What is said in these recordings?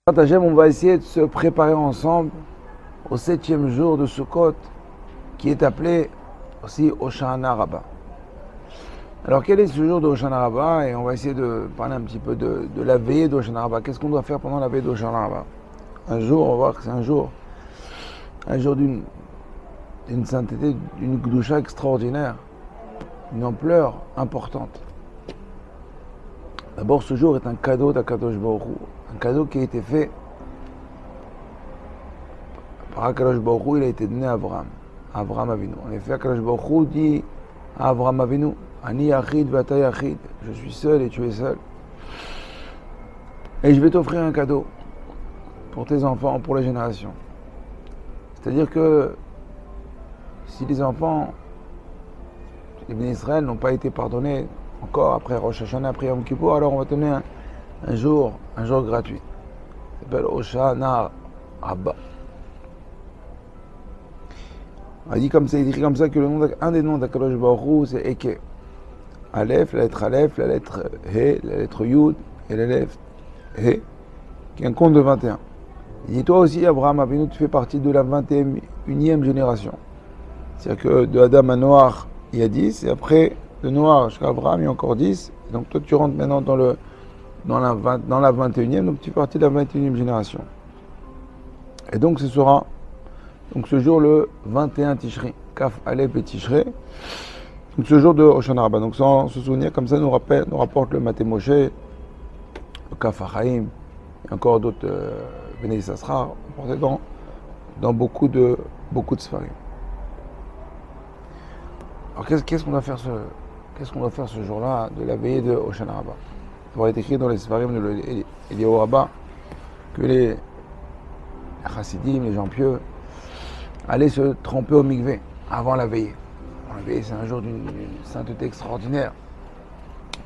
On va essayer de se préparer ensemble au 7e jour de Sukkot, qui est appelé aussi Hoshana Rabbah. Alors quel est ce jour de Hoshana Rabbah? Et on va essayer de parler un petit peu de la veillée d'Hoshana Rabbah. Qu'est-ce qu'on doit faire pendant la veillée d'Hoshana Rabbah? Un jour, on va voir que c'est un jour d'une sainteté, d'une Kedusha extraordinaire, une ampleur importante. D'abord, ce jour est un cadeau d'Akadosh Baruch Hu, un cadeau qui a été fait par Akadosh Baruch Hu. Il a été donné à Abraham Avinu. En effet, Akadosh Baruch Hu dit à Abraham Avinu, Ani Yachid v'ata Yachid, je suis seul et tu es seul. Et je vais t'offrir un cadeau pour tes enfants, pour les générations. C'est-à-dire que si les enfants, les bénis Israël n'ont pas été pardonnés encore après Rosh Hashanah, après Yom Kippour, alors on va donner un jour gratuit. Ça s'appelle Hoshana Rabbah. Il dit comme ça, il écrit comme ça que un des noms d'Akadosh Baruch Hu, c'est Eke. Aleph, la lettre Aleph, la lettre He, la lettre Yud et la lettre He, qui est un compte de 21. Il dit toi aussi, Abraham Avinu, tu fais partie de la 21e génération. C'est-à-dire que de Adam à Noach, il y a 10, et après, de Noach jusqu'à Abraham, il y a encore 10. Donc toi, tu rentres maintenant dans la 21e, donc tu fais partie de la 21e génération. Et donc ce sera ce jour le 21 Tishri, Kaf Aleph et Tishri, donc ce jour de Hoshana Rabbah. Donc sans se souvenir, comme ça nous rapporte le Maté Moshe, le Kaf HaChaim, et encore d'autres Bnei Yissaschar, rapportés dans beaucoup de Sfarim. Alors qu'est-ce qu'on doit faire ce jour-là de la veillée de Hoshana Rabbah? Ça va être écrit dans les Sfarim de Eliyahu Rabbah que les Chassidim, les gens pieux, allaient se tremper au mikvé avant la veillée. La veillée, c'est un jour d'une sainteté extraordinaire.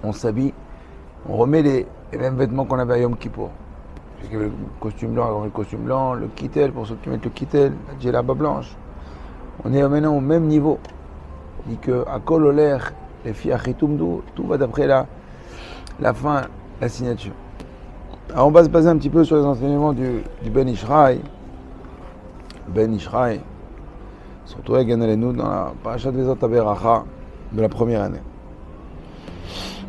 On s'habille, on remet les mêmes vêtements qu'on avait à Yom Kippour. Le costume blanc, le kittel, pour ceux qui mettent le kittel, la djellaba blanche. On est maintenant au même niveau. On dit que à Kol Oler, les filles Achitumdu, tout va d'après la fin, la signature. Alors on va se baser un petit peu sur les enseignements du Ben Ishraï. Ben Ishraï, surtout à Ganalenu dans la Parashat Vezot HaBeracha de la première année.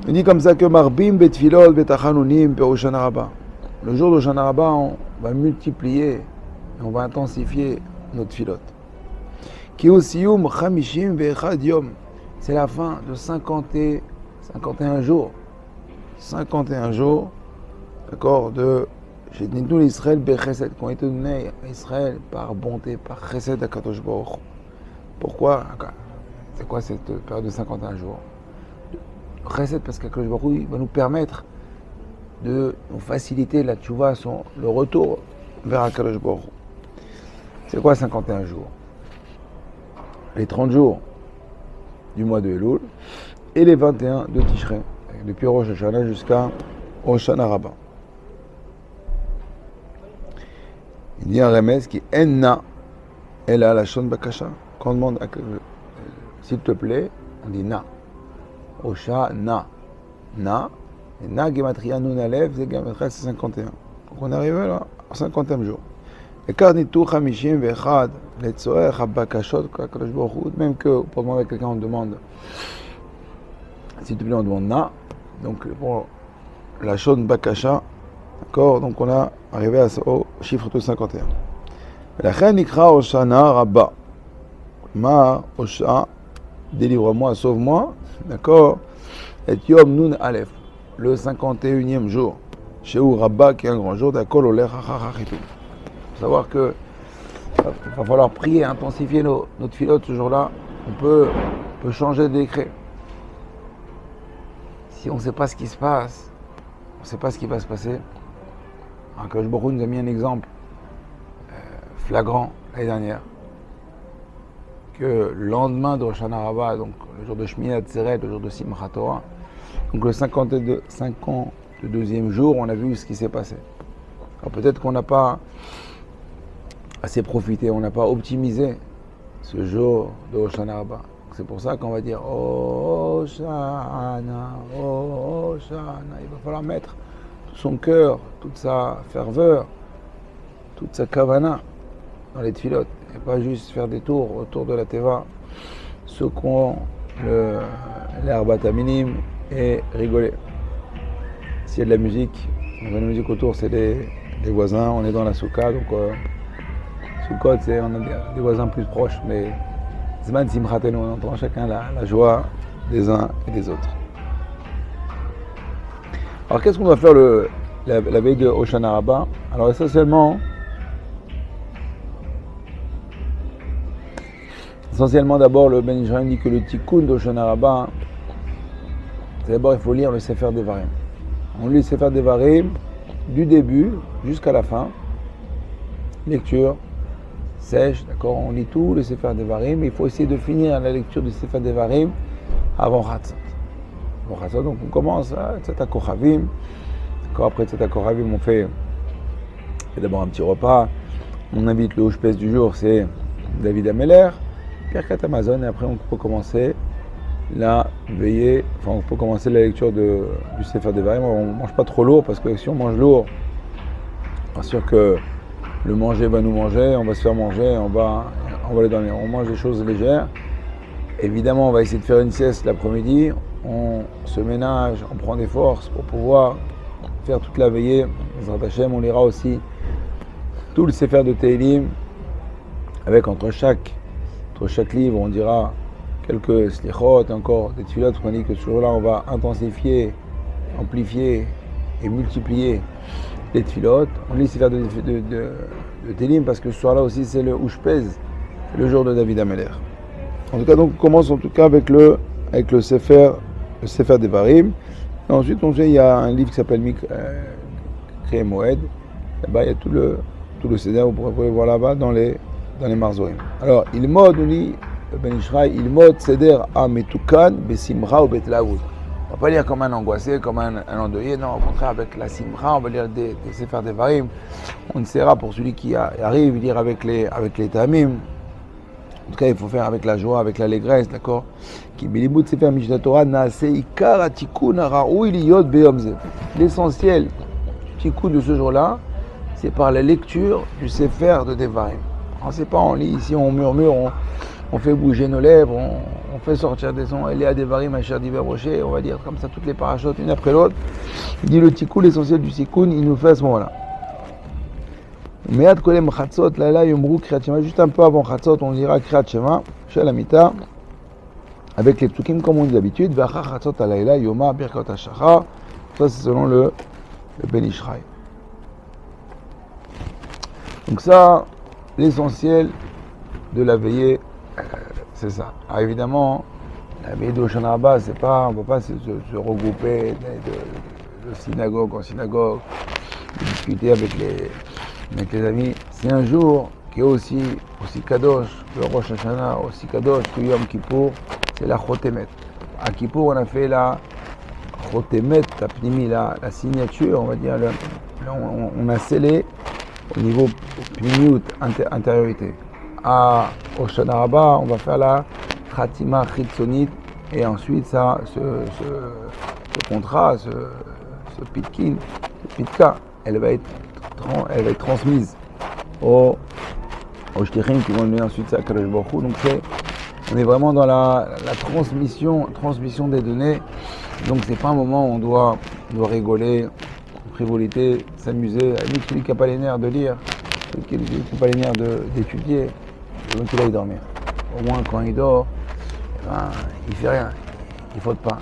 Il dit comme ça que Marbim betfilot betachanunim pe Hoshana Rabbah. Le jour de Hoshana Rabbah, on va multiplier et on va intensifier notre filote. Ki usiyum chamishim ve'echad yom. C'est la fin de 51 jours. 51 jours, d'accord, de Shednitu Israël bechesed, qui ont été donnés à Israël par bonté, par chesed d'Akadosh Baruch Hu. Pourquoi? C'est quoi cette période de 51 jours? Chesed, parce qu'Akadosh Baruch Hu va nous permettre de nous faciliter la tchouva, le retour vers Akadosh Baruch Hu. C'est quoi 51 jours? Les 30 jours du mois de Elul et les 21 de Tishrei, depuis Rosh Hashanah jusqu'à Hoshana Rabbah. Il y a un remède qui est Enna, elle a la shon bakasha. Quand on demande s'il te plaît, on dit Na. Hoshana. Na. Et Na, Gematria Nun Aleph, c'est Gematria 51. Donc on est arrivé là, au 50e jour. Et quand Nitu Chamishim Vechad, les Tzoer, Habakashot, Kadosh Baruch Hu, même que pour demander à quelqu'un, on demande, s'il te plaît, on demande Na. Donc pour la shon bakasha, d'accord, donc on a arrivé au chiffre de 51. La reine Ikra Hoshana Rabbah. Ma Hosha, délivre-moi, sauve-moi, d'accord, et Yom Nun Aleph, le 51e jour, chez Rabbah, qui est un grand jour, d'Akol Oler Hachachitum. Il faut savoir que il va falloir prier, intensifier notre filote ce jour-là. On peut changer de décret. Si on ne sait pas ce qui se passe, on ne sait pas ce qui va se passer. Akadosh Baruch Hu nous a mis un exemple flagrant l'année dernière, que le lendemain de Hoshana Rabbah, donc le jour de Shmini Atzeret, le jour de Simchat Torah, donc le 52e jour, on a vu ce qui s'est passé. Alors peut-être qu'on n'a pas assez profité, on n'a pas optimisé ce jour de Hoshana Rabbah. C'est pour ça qu'on va dire Hoshana, Hoshana. Il va falloir mettre tout son cœur, toute sa ferveur toute sa kavana dans les tfilotes, et pas juste faire des tours autour de la teva, secouant l'herbe minim et rigoler. S'il y a de la musique, on a de la musique autour, c'est des voisins, on est dans la souka, donc soukot, on a des voisins plus proches, mais Zman Simchatenu, on entend chacun la joie des uns et des autres. Alors qu'est-ce qu'on doit faire la veille de Hoshana Rabbah? Alors essentiellement d'abord le Ben Israël dit que le tikkun d'Hoshana Rabbah, c'est d'abord il faut lire le Sefer Devarim. On lit le Sefer Devarim du début jusqu'à la fin, lecture sèche, d'accord, on lit tout le Sefer Devarim, mais il faut essayer de finir la lecture du Sefer Devarim avant Chatzot. Donc on commence à Tzat HaKochavim, d'accord, après Tzat HaKochavim on fait d'abord un petit repas, on invite le Houchpes du jour, c'est David Ameller, Birkat Hamazon, et après on peut commencer la veillée, enfin on peut commencer la lecture du Sefer Devarim. On ne mange pas trop lourd, parce que si on mange lourd, bien sûr que le manger va nous manger, on va se faire manger, on va aller dormir. On mange des choses légères. Évidemment, on va essayer de faire une sieste l'après-midi, on se ménage, on prend des forces pour pouvoir faire toute la veillée. Bezrat Hashem, on lira aussi tout le Sefer de Tehillim, avec entre chaque livre, on dira quelques slichot, encore des tfilotes. On dit que ce jour-là, on va intensifier, amplifier et multiplier les tfilotes. On lit le Sefer de Tehillim parce que ce soir-là aussi, c'est le Houchpes, le jour de David Ameller. En tout cas, donc, on commence en tout cas avec le Sefer Devarim. Et ensuite, il y a un livre qui s'appelle Kriyei Moed. Là-bas, il y a tout le Seder, vous pourrez le voir là-bas dans les Marzorim. Alors, il mode, on dit, Ben Ishraï, il mode Seder à Metukan, Besimra ou Betlaoud. On ne va pas lire comme un angoissé, comme un endeuillé, non, au contraire, avec la Simra, on va lire des Sefer Devarim. On essaiera, pour celui qui arrive, lire avec les Tamim. En tout cas, il faut faire avec la joie, avec l'allégresse, d'accord? Qui bilibut Sefer Mishnah Torah naase ikar atikun haraoui liyot beyom zeh. L'essentiel du tikkun de ce jour-là, c'est par la lecture du Sefer de Devarim. On sait pas, on lit ici, on murmure, on fait bouger nos lèvres, on fait sortir des sons. Eléa Devarim Asher Diber Rocher, on va dire comme ça toutes les parachutes une après l'autre. Il dit le tikkun, l'essentiel du tikkun, il nous fait à ce moment-là. Me'ad kolem chatzot, laila yomru kriyat shema, juste un peu avant chatzot, on dira kriyat shema, shel amita, avec les psukim comme on dit d'habitude, ve'achar chatzot alayla yoma birkat hashachar, ça c'est selon le Ben Ishraï. Donc ça, l'essentiel de la veillée, c'est ça. Alors évidemment, la veillée de Hoshana Rabbah, c'est pas, on ne peut pas se regrouper de synagogue en synagogue, de discuter avec les amis. C'est un jour qui est aussi kadosh que Rosh Hashanah, aussi kadosh que Yom Kippour, c'est la Chotemet. À Kippour, on a fait la Chotemet, la Pnimi, la signature, on va dire, on a scellé au niveau Pnimiout, intériorité. À Hoshana Rabbah, on va faire la Khatima Chitzonit, et ensuite ce contrat, ce pitkin, ce pitka, elle va être transmise aux shtichim qui vont donner ensuite ça à Kadosh Baruch Hu. Donc on est vraiment dans la transmission des données. Donc c'est pas un moment où on doit rigoler, frivolité, s'amuser. Celui qui n'a pas les nerfs de lire, celui qui n'a pas les nerfs d'étudier, il faut qu'il aille dormir. Au moins quand il dort, il fait rien, il faute pas,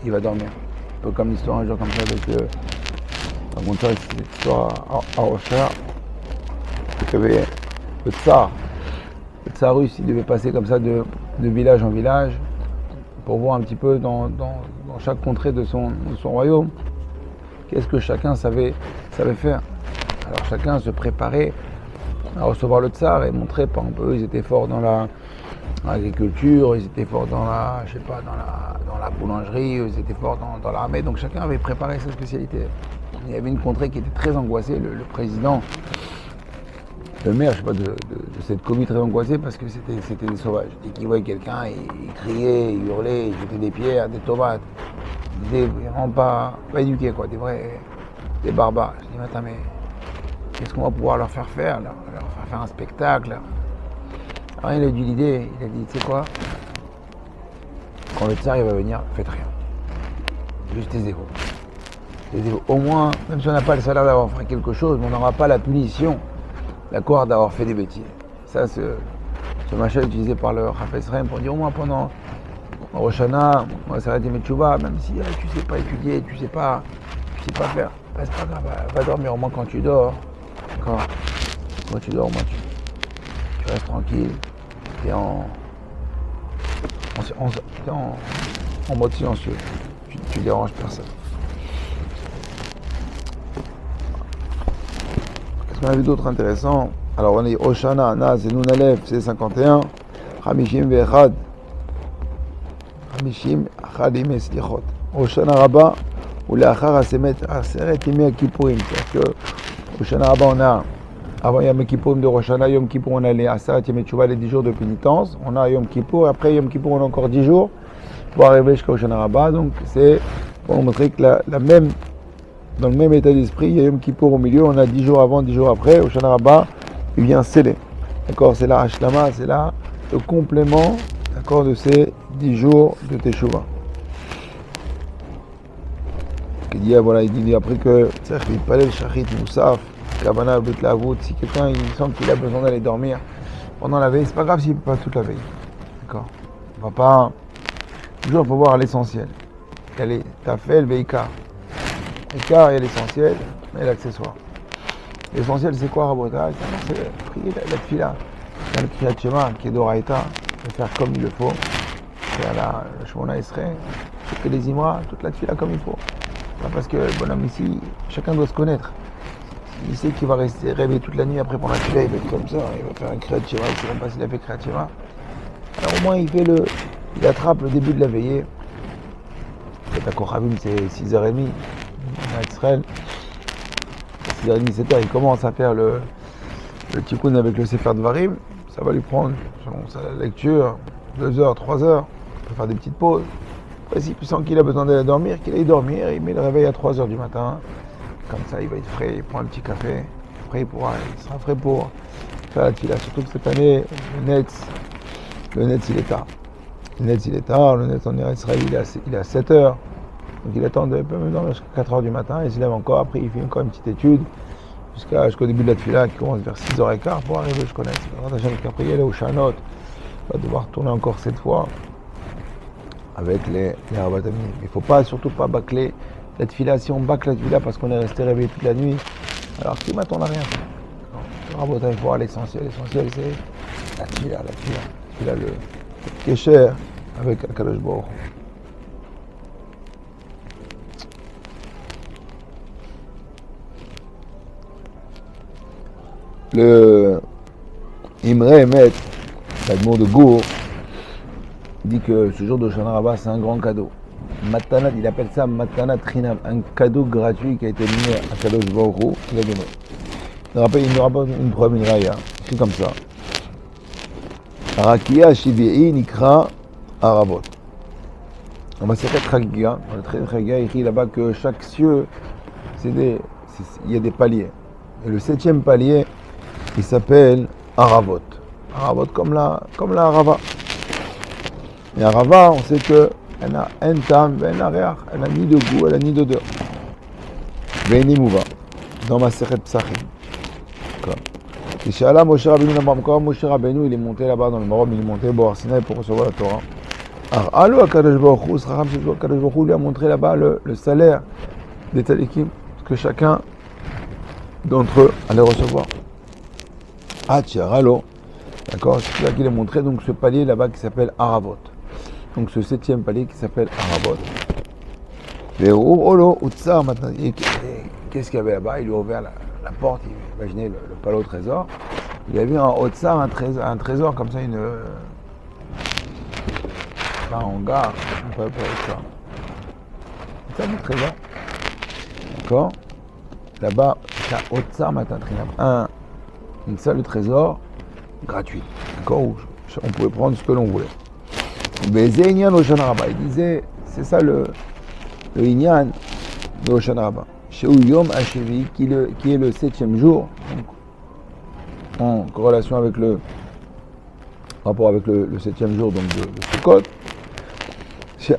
il va dormir. Un peu comme l'histoire un jour comme ça avec on montre cette histoire à Rocha, il y avait le tsar russe, il devait passer comme ça de village en village pour voir un petit peu dans chaque contrée de son royaume qu'est-ce que chacun savait faire. Alors chacun se préparait à recevoir le tsar et montrer, par exemple, eux ils étaient forts dans l'agriculture, ils étaient forts dans la boulangerie, ils étaient forts dans l'armée, donc chacun avait préparé sa spécialité. Il y avait une contrée qui était très angoissée, le président, le maire, je sais pas, de cette commune très angoissée parce que c'était des sauvages. Dès qu'ils voyaient quelqu'un, ils criaient, ils hurlaient, ils jetaient des pierres, des tomates. Ils étaient vraiment pas éduqués, quoi, des barbares. Je dis, attends, mais Qu'est-ce qu'on va pouvoir leur faire faire, leur faire faire un spectacle. Alors il a eu l'idée, il a dit, tu sais quoi, quand le tsar il va venir, faites rien. Juste taisez-vous. Taisez-vous. Au moins, même si on n'a pas le salaire d'avoir fait quelque chose, mais on n'aura pas la punition, d'accord, d'avoir fait des bêtises. Ça, ce machin utilisé par le Hafez Haim pour dire au moins pendant Rosh Hashanah, on va s'arrêter Metchouba, même si tu sais pas étudier, tu sais pas faire, c'est pas grave, va dormir au moins quand tu dors. D'accord. Quand tu dors, au moins tu restes tranquille, t'es en mode silencieux, tu déranges personne. Qu'est-ce qu'on a vu d'autre intéressant? Alors on est Hoshana, Naz et Nun Aleph, c'est 51, Hamishim Ve'echad, Hamishim Achadim Eslichot. Hoshana Rabba, ou Leachar Aseret Yemei Kippourim. C'est-à-dire que Hoshana Rabba, on a, avant Yom Kippourim de Rosh Hashanah, Yom Kippour, on a les Aseret Yemei Teshuvah, les 10 jours de pénitence. On a Yom Kippour, après Yom Kippour, on a encore 10 jours pour arriver jusqu'à Hoshana Rabba. Donc c'est pour montrer que dans le même état d'esprit, il y a Yom Kippour au milieu, on a 10 jours avant, 10 jours après, Hoshana Rabba, il vient sceller. D'accord, c'est la Hashlama, c'est là le complément, d'accord, de ces 10 jours de Teshuvah. Il dit après que il palel shachit moussaf, kavana betlavut, si quelqu'un il sent qu'il a besoin d'aller dormir pendant la veille, c'est pas grave s'il ne peut pas toute la veille. D'accord. On va pas. Toujours il faut voir l'essentiel. Il y a les tafel, veikar. Veikar, il y a l'essentiel et l'accessoire. L'essentiel c'est quoi, Rabotai? C'est prier la tfila. Il y a le Kriyat Shema qui est d'Oraïta, de faire comme il le faut. Faire le Shemona Esrei, toutes les Imra, toute la tfila comme il faut. Parce que le bonhomme ici, chacun doit se connaître. Il sait qu'il va rester rêver toute la nuit, après pendant la tfila, il va être comme ça, il va faire un Kriyat Shema, il ne sait même pas s'il a fait Kriyat Shema. Alors au moins il attrape le début de la veillée. Peut-être à Kochavim c'est 6h30, à Israël. 6h30, 7h, il commence à faire le tikkun avec le Sefer Dvarim. Ça va lui prendre, selon sa lecture, 2h, 3h. Il peut faire des petites pauses. Après, s'il sent qu'il a besoin d'aller dormir, qu'il aille dormir, il met le réveil à 3h du matin. Comme ça, il va être frais, il prend un petit café. Après, il sera frais pour faire la tfila. Surtout que cette année, le Netz, il est tard. Le Netz en Israël, il est à 7h. Donc il attend de même dormir jusqu'à 4h du matin, il se lève encore, après il fait encore une petite étude jusqu'au début de la tfila qui commence vers 6h15 pour arriver jusqu'au Netz. Après il est au Shanot, il va devoir tourner encore 7 fois avec les Rabatamim. Il ne faut surtout pas bâcler la tfila. Si on bâcle la tfila parce qu'on est resté réveillé toute la nuit, alors ce matin on n'a rien fait. Le Rabatamim, il faut voir l'essentiel. L'essentiel c'est la tfila. La tfila, le Kesher avec Akadosh Baruch Hu. Le Imre Emet, l'admour de Gour, dit que ce jour de Hoshana Rabbah c'est un grand cadeau. Matanat, il appelle ça Matanat Chinam, un cadeau gratuit qui a été donné à Kadosh Baruch Hu, qu'il a donné. Il nous rapporte une preuve, une raya, c'est comme ça. Rakia Shivi'i Nikra Aravot. On va s'arrêter Chagiga, dans le trait de Chagiga, il écrit là-bas que chaque cieux, il y a des paliers. Et le 7e palier, il s'appelle Aravot. Aravot comme la Arava. Et Arava, on sait qu'elle a un tam, elle n'a ni de goût, elle n'a ni d'odeur. Veini Mouva, dans ma Sechet Psachim. Et Shala Moshe Rabbeinu là-bas, quand Moshe Rabbeinu il est monté là-bas dans le Marom, il est monté au Bor Sinaï pour recevoir la Torah. Alors, Allo Akadosh Baruch Hu, Akadosh Baruch Hu lui a montré là-bas le salaire des Talikim que chacun d'entre eux allait recevoir. Allo, d'accord, c'est là qu'il a montré donc ce palier là-bas qui s'appelle Aravot. Donc ce 7e palier qui s'appelle Aravot. Et Olo, Utsar maintenant, qu'est-ce qu'il y avait là-bas? Il lui a ouvert la porte, imaginez le palais au trésor. Il y avait en Utsar un trésor comme ça, un hangar, on peut appeler ça. C'est ça le trésor. D'accord? Là-bas, c'est à Utsar maintenant, une salle de trésor gratuite. D'accord? Où on pouvait prendre ce que l'on voulait. Mais Zénian Hoshana Rabba, il disait, c'est ça le Inyan de Hoshana Rabba. Sheu Yom HaShevi, qui est le 7e jour, donc, en corrélation avec rapport avec le 7e jour donc de Sukkot. C'est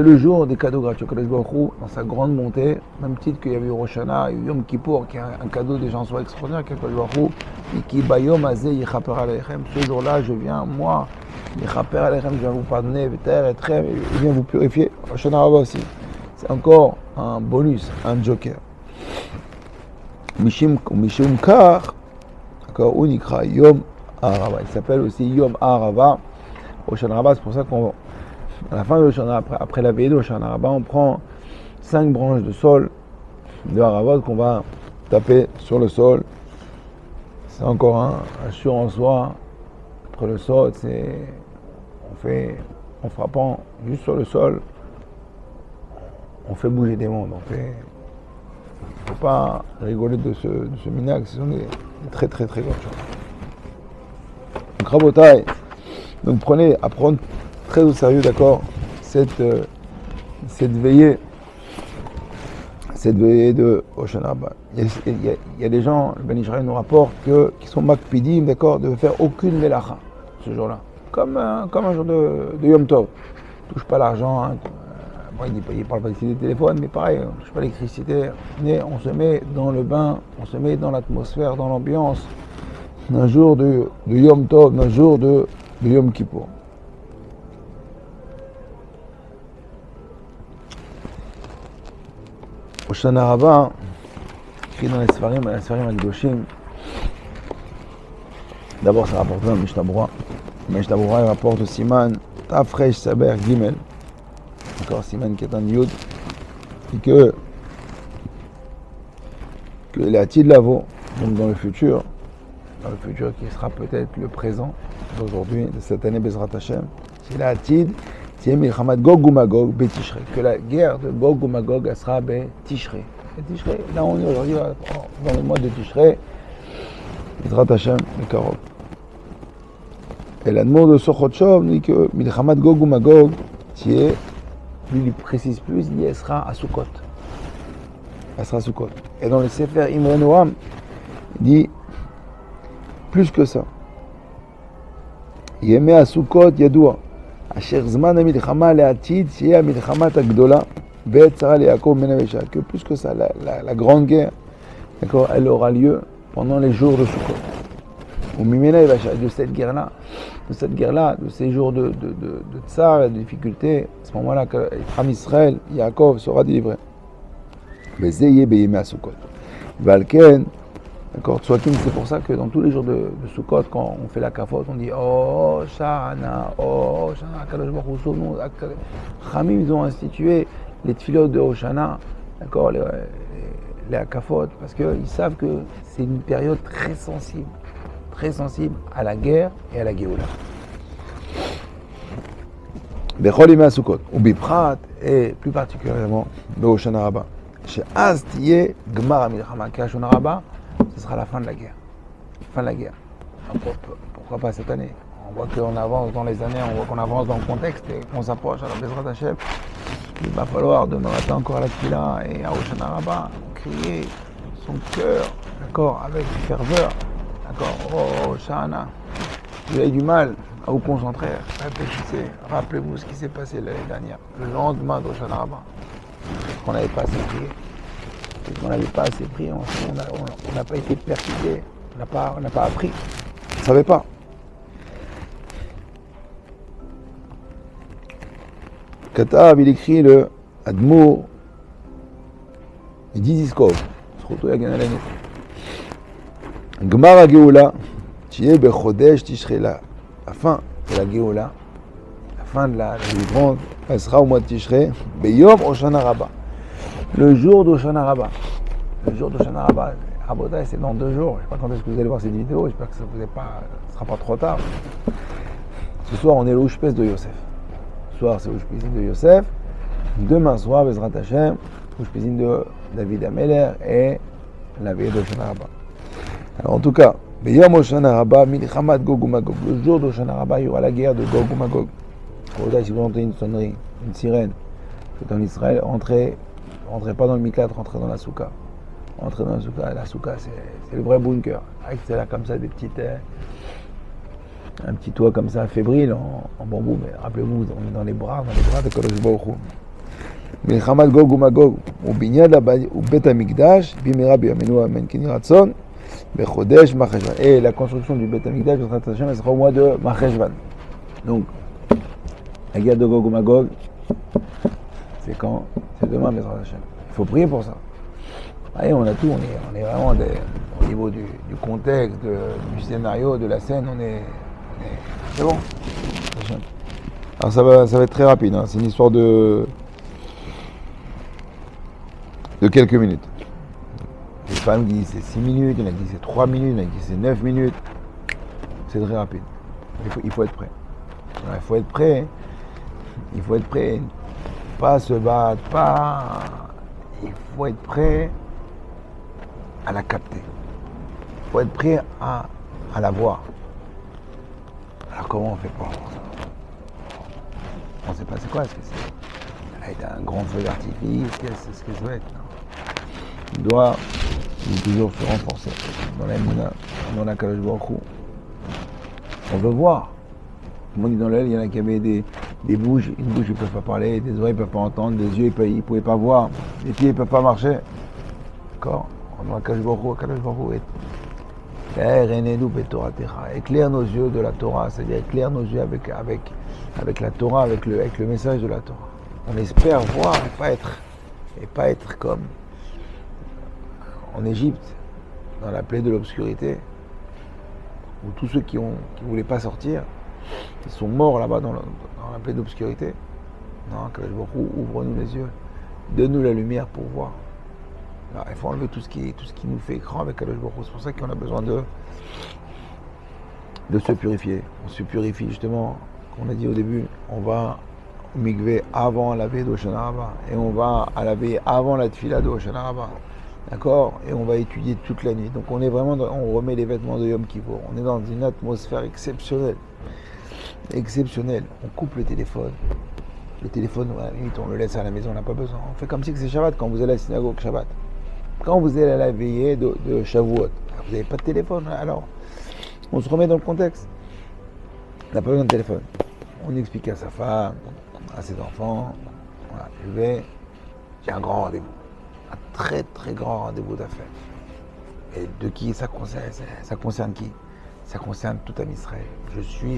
le jour des cadeaux gratuits. Kadosh Baruch Hu, dans sa grande montée, même titre qu'il y avait eu Rosh Hashanah, Yom Kippour, qui est un cadeau des gens soit extraordinaire, Kadosh Baruch Hu, et qui Bayom Azeh Yichaper Aleichem. Ce jour-là, je viens, moi, Yichaper Aleichem, je viens vous pardonner, Veter, Etrem, et je viens vous purifier. Rosh Hashanah Rabba aussi. C'est encore un bonus, un joker. Mishum Kar, d'accord, Unikra Yom Arava. Il s'appelle aussi Yom Arava. Rosh Hashanah, c'est pour ça qu'à la fin de Rosh Hashanah, après la veillée de Rosh Hashanah, on prend 5 branches de sol de Haravot qu'on va taper sur le sol. C'est encore un assure en soi. Après le sol, en frappant juste sur le sol, on fait bouger des mondes. Il ne faut pas rigoler de ce minac, ce sont des très très très grandes choses. Donc Rabotai, donc apprenez très au sérieux, d'accord, cette veillée de Rosh Hashanah. Il y a des gens, le Ben Israël nous rapporte qui sont makpidim, d'accord, de faire aucune melacha ce jour-là, comme un jour de Yom Tov. On ne touche pas l'argent, hein. Bon, il ne parle pas ici des téléphones, mais pareil, on ne touche pas l'électricité, mais on se met dans le bain, on se met dans l'atmosphère, dans l'ambiance d'un jour de Yom Tov, d'un jour de Yom Kippour. Rosh Hashanah Rabbah, écrit dans les Sfarim Akdoshim, d'abord ça rapporte dans Mishnah Berurah. Mishnah Berurah il rapporte au Siman Tafresh Saber Gimel, encore Siman qui est un Yud, et que l'Atid Lavo, donc dans le futur qui sera peut-être le présent d'aujourd'hui, de cette année Bezrat Hashem, c'est l'Atid, c'est Milchamat Gog ou Magog Betishrei, que la guerre de Gog ou Magog elle sera Betishrei. Betishrei, là on est aujourd'hui dans le mois de Tishrei, Bezrat Hashem, le Karov. Et l'admour de Sochotchov dit que Milchamat Gog ou Magog, lui il précise plus, il dit elle sera à Sukkot. Elle sera à Sukkot. Et dans le Sefer Imre Noam, il dit plus que ça. Yemé à Sukkot Yadoua. Asher Zman Milchama Le'atid, Shea Milchamat Agdola, Be'et Sarah Le'Yakov Menavesha. Que plus que ça, la grande guerre, d'accord, elle aura lieu pendant les jours de Sukkot. Au Mimena Yevasha, de cette guerre-là, de ces jours de tsar et de difficultés, à ce moment-là, que Israël, Yaakov sera délivré. Bezeye Beyemé à Sukkot. Valken, d'accord, Tsoakim, c'est pour ça que dans tous les jours de Sukkot, quand on fait la kafot, on dit Oh Shana, Kadosh Baruch Hu, son nom. Chamim, ils ont institué les tfilot de Hoshana, d'accord, les akafot, parce qu'ils savent que c'est une période très sensible à la guerre et à la Géoula. Bechol Yemei Sukkot, ou Biprat, et plus particulièrement, Behoshana Rabbah. Chez Az Tiye Gmar HaMilchama, Hoshana Rabbah, ce sera la fin de la guerre. Fin de la guerre. Pourquoi pas cette année? On voit qu'on avance dans les années, on voit qu'on avance dans le contexte et qu'on s'approche à la Bezrat Hashem. Il va falloir demain matin encore à la Tfila et à Hoshana Rabbah crier son cœur, d'accord, avec ferveur. D'accord, oh Shana, vous avez du mal à vous concentrer, réfléchissez, rappelez-vous ce qui s'est passé l'année dernière, le lendemain de Hoshana Rabbah. On n'avait pas assez prié. On n'avait pas assez prié, on n'a pas été percuté, on n'a pas appris, on ne savait pas. Katav, il écrit le Admour, il dit Ziskov, surtout il y a gagné. Gmar HaGeoula, Tiye Bechodesh Tishrei, la fin de la Geoula, la fin de la délivrance, elle sera au mois de Tishrei, Beyom Hoshana Rabbah, le jour d'Hoshana Rabbah. Le jour d'Hoshana Rabbah, Rabotai, c'est dans 2 jours. Je ne sais pas quand est-ce que vous allez voir cette vidéo, j'espère que ça ne sera pas trop tard. Ce soir, on est le Oushpes de Yosef. Ce soir, c'est l'Oushpesim de Yosef. Demain soir, Bezrat Hashem, l'Oushpesim de David Ameler et la veille d'Hoshana Rabbah. Alors en tout cas, Beyom Hoshana Rabbah, Milchamat Gog ou Magog. Le jour d'Hoshana Rabbah, il y aura la guerre de Gog ou Magog. Si vous entendez une sonnerie, une sirène, c'est en Israël, entrez Rentrez pas dans le miklat, rentrez dans la souka. Rentrez dans la souka, c'est le vrai bunker. C'est là comme ça, un petit toit comme ça, fébrile, en bambou, mais rappelez-vous, on est dans les bras de Kadosh Baruch Hu. מלחמת גוג ומגוג, ובניין ובית המקדש, במהרה בימינו אמן כן יהי רצון, בחודש מרחשוון. Et la construction du Beth Amikdash, elle sera au mois de Marcheshvan. Donc, la guerre de Gog ou Magog, c'est quand? C'est demain, mais il faut prier pour ça. Allez, on a tout, on est vraiment au niveau du contexte, du scénario, de la scène, c'est bon. Alors ça va être très rapide, hein. C'est une histoire de quelques minutes. Les femmes qui disent c'est 6 minutes, il y en a qui disent c'est 3 minutes, il y en a qui disent c'est 9 minutes. C'est très rapide. Il faut être prêt. Il faut être prêt. Il faut être prêt. Pas se battre, pas. Il faut être prêt à la capter. Il faut être prêt à la voir. Alors comment on fait pour ça? On ne sait pas c'est quoi, est-ce que c'est un grand feu d'artifice, qu'est-ce que ça va être? On doit toujours se renforcer dans la Mouna, dans la Kadosh Baruch Hu. On veut voir. Tout le monde dit dans l'aile, il y en a qui avaient des bouches, une bouche ils ne peuvent pas parler, des oreilles ils ne peuvent pas entendre, des yeux ils ne pouvaient pas voir, des pieds ils ne peuvent pas marcher. D'accord? Dans la Kadosh Baruch Hu éclaire nos yeux de la Torah, c'est-à-dire éclaire nos yeux avec la Torah, avec le message de la Torah. On espère voir et pas être comme en Égypte, dans la plaie de l'obscurité, où tous ceux qui ne voulaient pas sortir, ils sont morts là-bas dans la plaie d'obscurité. Non, Kadosh Baruch Hu, ouvre-nous les yeux, donne-nous la lumière pour voir. Alors, il faut enlever tout ce qui nous fait écran avec Kadosh Baruch Hu. C'est pour ça qu'on a besoin de se purifier. On se purifie justement, comme on a dit au début, on va au mikvé avant la veille d'Hoshana Rabbah, et on va à la veille avant la tefila d'Hoshana Rabbah. D'accord? Et on va étudier toute la nuit. Donc on est vraiment, on remet les vêtements de Yom Kippour. On est dans une atmosphère exceptionnelle. Exceptionnelle. On coupe le téléphone. Le téléphone, à la limite, on le laisse à la maison, on n'a pas besoin. On fait comme si c'est Shabbat quand vous allez à la synagogue Shabbat. Quand vous allez à la veillée de Shavuot, vous n'avez pas de téléphone, alors on se remet dans le contexte. On n'a pas besoin de téléphone. On explique à sa femme, à ses enfants, voilà, j'ai un grand rendez-vous. Un très très grand rendez-vous d'affaires. Et de qui ça concerne? Ça concerne qui? Ça concerne tout Am Israël.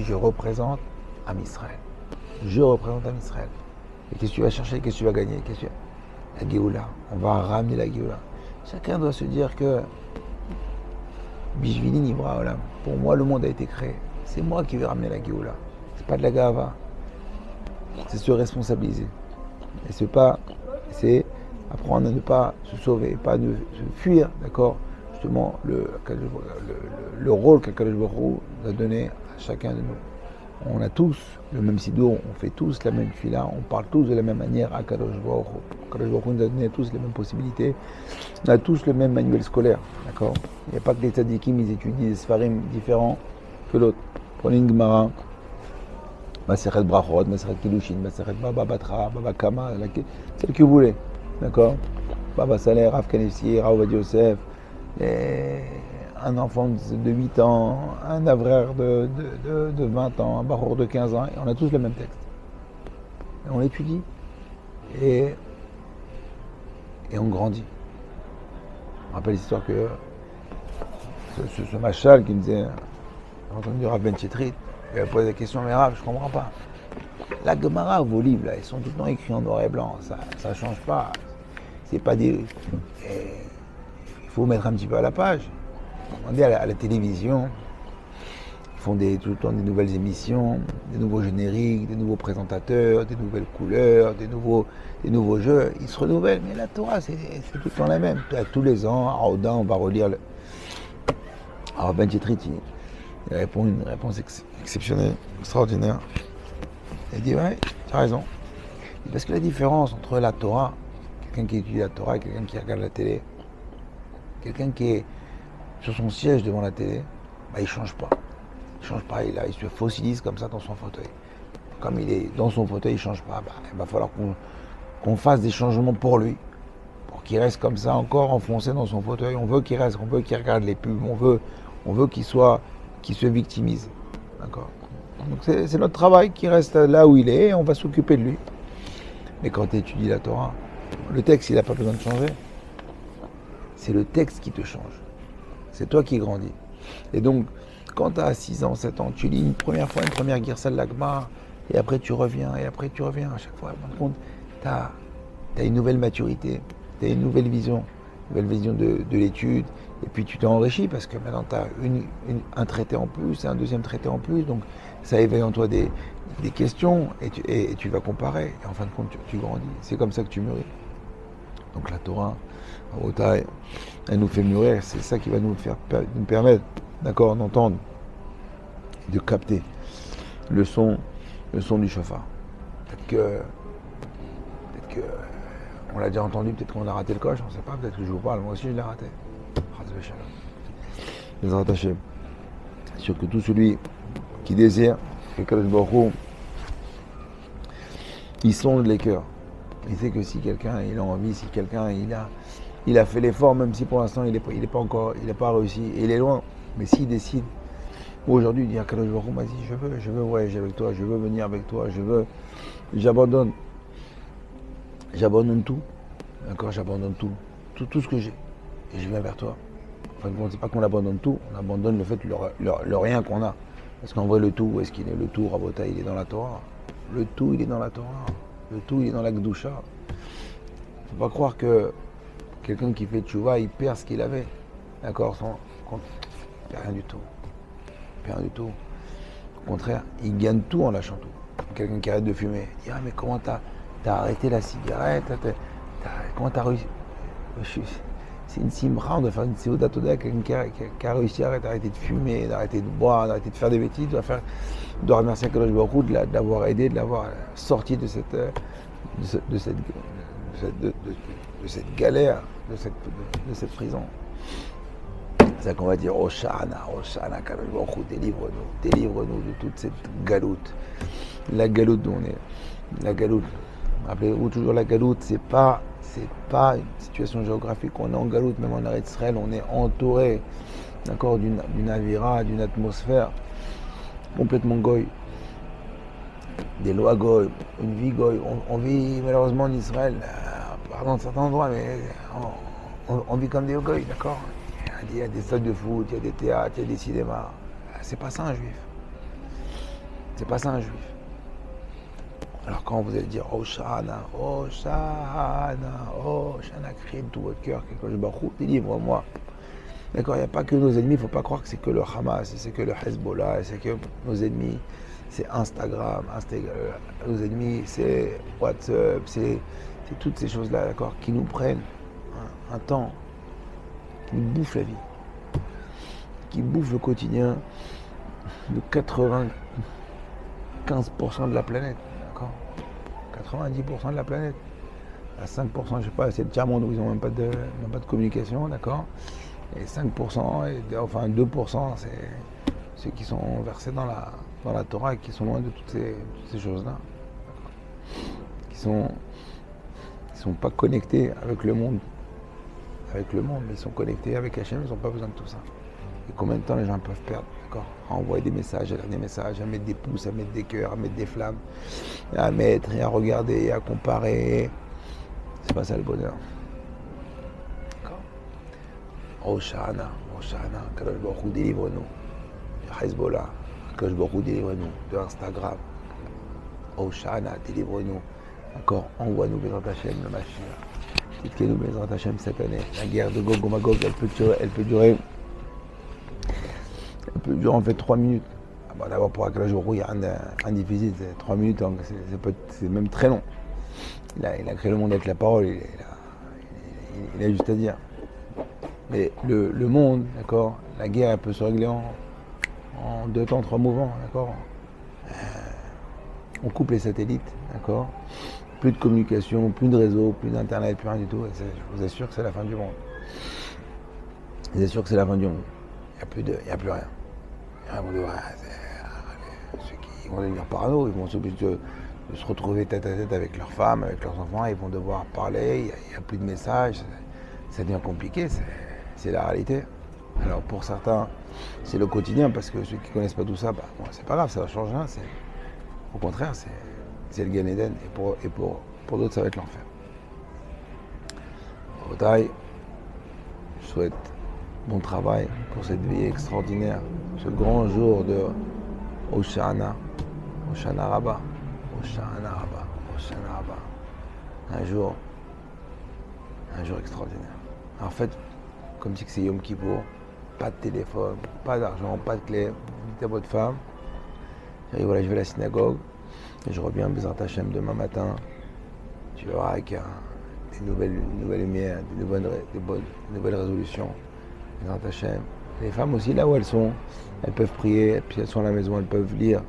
Je représente Am Israël. Je représente Am Israël. Et qu'est-ce que tu vas chercher? Qu'est-ce que tu vas gagner? La Géoula. On va ramener la Géoula. Chacun doit se dire que Bishvili Nivra Olam. Pour moi, le monde a été créé. C'est moi qui vais ramener la Géoula. C'est pas de la Gava. C'est se responsabiliser. Et c'est apprendre à ne pas se sauver, pas de se fuir, d'accord? Justement, le rôle qu'Akadosh Baruch Hu a donné à chacun de nous. On a tous le même sidour, on fait tous la même fila, on parle tous de la même manière à Akadosh Baruch Hu. Akadosh Baruch Hu nous a donné tous les mêmes possibilités. On a tous le même manuel scolaire, d'accord? Il n'y a pas que les tzadikim, ils étudient des sfarim différents que l'autre. Prenez une Gemara, Masechet Brachot, Masechet Kiddushin, Masechet Baba Batra, Baba Kama, celle que vous voulez. D'accord? Baba Saleh, Rav Kanefsi, Rav Ovadia Yosef, un enfant de 8 ans, un avraire de 20 ans, un barour de 15 ans, et on a tous le même texte. Et on l'étudie. Et on grandit. Je me rappelle l'histoire que ce machal qui me disait, j'ai entendu Rav Ben Chetrit, il a posé la question, mais Rav, je ne comprends pas. La Gemara, vos livres, là, ils sont tout le temps écrits en noir et blanc, ça ne change pas. C'est pas des. Il faut mettre un petit peu à la page. On dit à la télévision, ils font tout le temps des nouvelles émissions, des nouveaux génériques, des nouveaux présentateurs, des nouvelles couleurs, des nouveaux jeux. Ils se renouvellent, mais la Torah, c'est tout le temps la même. Tous les ans, à Raoudin, on va relire le. Alors Ben Chetrit, il répond une réponse exceptionnelle, extraordinaire. Il dit, ouais, tu as raison. Parce que la différence entre la Torah, quelqu'un qui étudie la Torah et quelqu'un qui regarde la télé, quelqu'un qui est sur son siège devant la télé, il ne change pas. Il ne change pas, il se fossilise comme ça dans son fauteuil. Comme il est dans son fauteuil, il ne change pas. Il va falloir qu'on fasse des changements pour lui, qu'il reste comme ça, encore enfoncé dans son fauteuil. On veut qu'il reste, on veut qu'il regarde les pubs, on veut qu'il se victimise. D'accord. Donc c'est notre travail qui reste là où il est et on va s'occuper de lui. Mais quand tu étudies la Torah, le texte, il n'a pas besoin de changer. C'est le texte qui te change. C'est toi qui grandis. Et donc, quand tu as 6 ans, 7 ans, tu lis une première Girsa de l'Agmar, et après tu reviens, à chaque fois. Par contre, tu as une nouvelle maturité, tu as une nouvelle vision de l'étude, et puis tu t'es enrichi parce que maintenant tu as un traité en plus, et un deuxième traité en plus, donc ça éveille en toi des questions, et tu vas comparer, et en fin de compte, tu grandis. C'est comme ça que tu mûris. Donc la Torah, elle nous fait mûrir, c'est ça qui va nous permettre, d'accord, d'entendre, de capter le son du chauffard. Peut-être que on l'a déjà entendu, peut-être qu'on a raté le coche, on ne sait pas, peut-être que je vous parle, moi aussi je l'ai raté. Les rattachés. C'est sûr que tout celui qui désire que Kadosh Baruch Hu, il sonde les cœurs. Il sait que si quelqu'un il a envie, si quelqu'un il a fait l'effort, même si pour l'instant il n'a pas réussi, et il est loin, mais s'il décide aujourd'hui de dire Kadosh Baruch Hu, vas-y, je veux voyager avec toi, je veux venir avec toi, j'abandonne tout, d'accord, j'abandonne tout ce que j'ai, et je viens vers toi. Enfin, c'est pas qu'on abandonne tout, on abandonne le fait, le rien qu'on a. Parce qu'en vrai, le tout, où est-ce qu'il est? Le tout, Rabota, il est dans la Torah. Le tout, il est dans la Torah. Le tout, il est dans la Gdusha. Faut pas croire que quelqu'un qui fait tchouva, il perd ce qu'il avait. D'accord, il perd rien du tout. Il perd rien du tout. Au contraire, il gagne tout en lâchant tout. Quelqu'un qui arrête de fumer, il dit, ah mais comment t'as arrêté la cigarette? Comment t'as réussi? C'est une simra, on doit faire une seudat toda, quelqu'un qui a réussi à arrêter de fumer, d'arrêter de boire, d'arrêter de faire des bêtises, doit remercier Kadosh Baruch Hu de l'avoir aidé, de l'avoir sorti de cette galère, de cette prison. C'est ça qu'on va dire, Hoshana, Kadosh Baruch Hu, délivre-nous de toute cette galoute. La galoute dont on est. La galoute. Rappelez-vous toujours, la galoute, c'est pas une situation géographique. On est en galoute, même en Eretz Israël, on est entouré, d'accord, d'une avira, d'une atmosphère complètement goy, des lois goy, une vie goy. On vit malheureusement en Israël, pardon, de certains endroits, mais on vit comme des goy, d'accord. Il y a des stades de foot, il y a des théâtres, il y a des cinémas. C'est pas ça un juif. C'est pas ça un juif. Alors quand vous allez dire Hoshana, criez de tout votre cœur, quelque chose, Baruch Hu, délivre-moi. D'accord, il n'y a pas que nos ennemis, il ne faut pas croire que c'est que le Hamas, c'est que le Hezbollah, c'est que nos ennemis, c'est Instagram, nos ennemis, c'est WhatsApp, c'est toutes ces choses-là, d'accord, qui nous prennent un temps, qui nous bouffent la vie, qui bouffent le quotidien de 95% de la planète. 90% de la planète. À 5%, je ne sais pas, c'est le tiers-monde où ils n'ont même pas de communication, d'accord. Et 5%, enfin 2%, c'est ceux qui sont versés dans la Torah et qui sont loin de toutes ces choses-là. Qui sont pas connectés avec le monde. Mais ils sont connectés avec Hachem, ils n'ont pas besoin de tout ça. Et combien de temps les gens peuvent perdre, d'accord, à envoyer des messages, à lire des messages, à mettre des pouces, à mettre des cœurs, à mettre des flammes, à mettre et à regarder, à comparer. C'est pas ça le bonheur. D'accord. Hoshana, Kadosh Baruch Hu, délivre-nous. De Hezbollah, Kadosh Baruch Hu, délivre-nous. De Instagram, Hoshana, délivre-nous. Encore, envoie-nous Bezrat Hashem, le Mashiach. Dites-nous Bezrat Hashem cette année. La guerre de Gog et Magog, elle peut durer en fait 3 minutes. D'abord pour Akadosh Baruch Hu, il y a un difficile, c'est 3 minutes, donc c'est même très long. Il a créé le monde avec la parole, il a juste à dire. Mais le monde, d'accord, la guerre elle peut se régler en 2 temps, 3 mouvements, d'accord. On coupe les satellites, d'accord. Plus de communication, plus de réseau, plus d'internet, plus rien du tout. Et je vous assure que c'est la fin du monde. Je vous assure que c'est la fin du monde. Il n'y a plus rien. Ceux qui vont devenir parano, ils vont s'obliger de se retrouver tête à tête avec leurs femmes, avec leurs enfants, ils vont devoir parler, il n'y a plus de messages, ça devient compliqué, c'est la réalité. Alors pour certains, c'est le quotidien, parce que ceux qui ne connaissent pas tout ça, bon, c'est pas grave, ça va changer rien, au contraire, c'est le Gan Eden, et pour d'autres, ça va être l'enfer. Rabotai, je souhaite bon travail pour cette veillée extraordinaire, ce grand jour de Hoshana Rabbah, Hoshana Rabbah. Un jour extraordinaire. En fait, comme si c'est Yom Kippour, pas de téléphone, pas d'argent, pas de clé, vous dites à votre femme, je vais à la synagogue, et je reviens Bezrat Hashem demain matin, tu verras avec des nouvelles lumières, des nouvelles résolutions, Bezrat Hashem. Les femmes aussi, là où elles sont, elles peuvent prier, puis elles sont à la maison, elles peuvent lire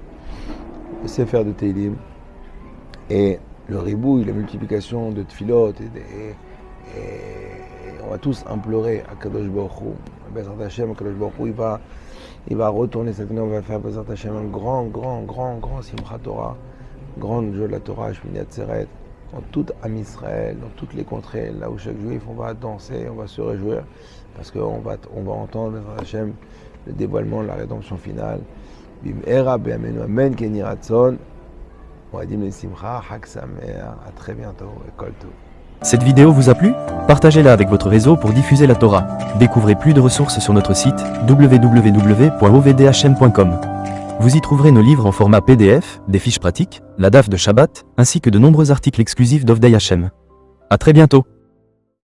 le Sefer de Tehillim, et le ribouille, la multiplication de tfilot, et on va tous implorer à Kadosh Baruch Hu, Bezrat Hashem, Kadosh Baruch Hu, il va retourner cette année, on va faire Bezrat Hashem un grand Simchat Torah, grande joie de la Torah, Shmini Atzeret, dans tout Am Israël, dans toutes les contrées, là où chaque juif, on va danser, on va se réjouir, parce qu'on va entendre Bezrat Hashem, le dévoilement de la rédemption finale. Bim Era Be'amenu Amen Ken Ratzon. Moadim le Simcha, Chag Sameach, à très bientôt, et Kol Tov. Cette vidéo vous a plu? Partagez-la avec votre réseau pour diffuser la Torah. Découvrez plus de ressources sur notre site www.ovdhm.com. Vous y trouverez nos livres en format PDF, des fiches pratiques, la DAF de Shabbat, ainsi que de nombreux articles exclusifs d'Ovdei Hashem. À très bientôt.